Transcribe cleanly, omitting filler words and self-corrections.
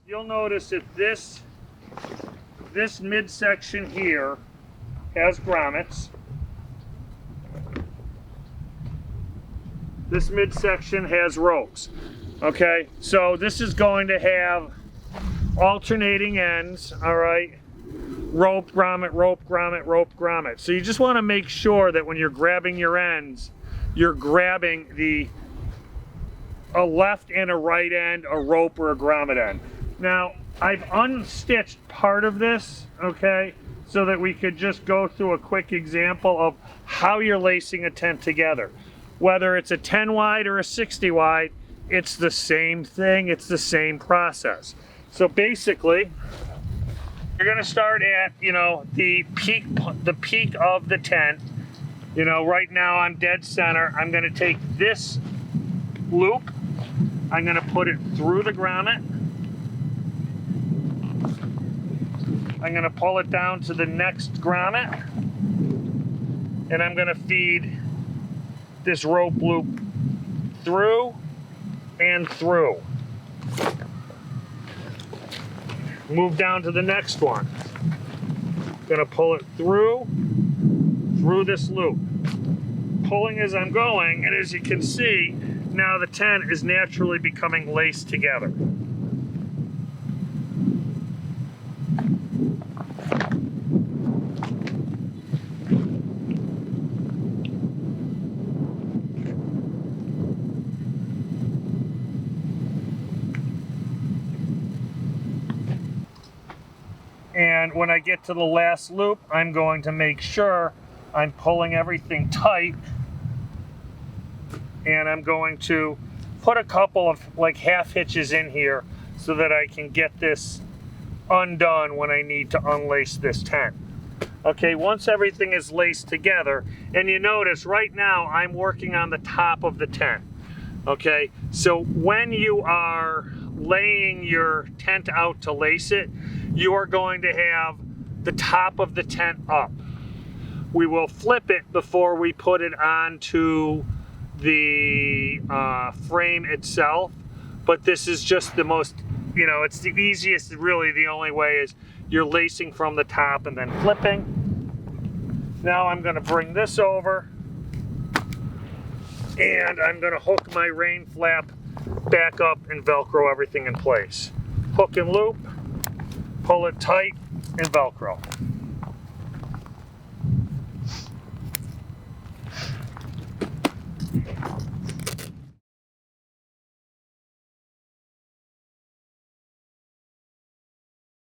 you'll notice that this midsection here has grommets. This midsection has ropes. Okay, so this is going to have alternating ends, all right? Rope, grommet, rope, grommet, rope, grommet. So you just want to make sure that when you're grabbing your ends, you're grabbing a left and a right end, a rope or a grommet end. Now, I've unstitched part of this, okay, so that we could just go through a quick example of how you're lacing a tent together. Whether it's a 10 wide or a 60 wide, it's the same thing, it's the same process. So basically, you're gonna start at, the peak of the tent. Right now I'm dead center. I'm gonna take this loop, I'm gonna put it through the grommet. I'm gonna pull it down to the next grommet, and I'm gonna feed this rope loop through and through. Move down to the next one. Gonna pull it through this loop. Pulling as I'm going, and as you can see, now the tent is naturally becoming laced together. And when I get to the last loop, I'm going to make sure I'm pulling everything tight, and I'm going to put a couple of half hitches in here so that I can get this undone when I need to unlace this tent. Okay, once everything is laced together, and you notice right now I'm working on the top of the tent. Okay, so when you are laying your tent out to lace it, you are going to have the top of the tent up. We will flip it before we put it onto the frame itself, but this is just the most, it's the easiest, really the only way is you're lacing from the top and then flipping. Now I'm gonna bring this over, and I'm gonna hook my rain flap back up and Velcro everything in place. Hook and loop, pull it tight, and Velcro.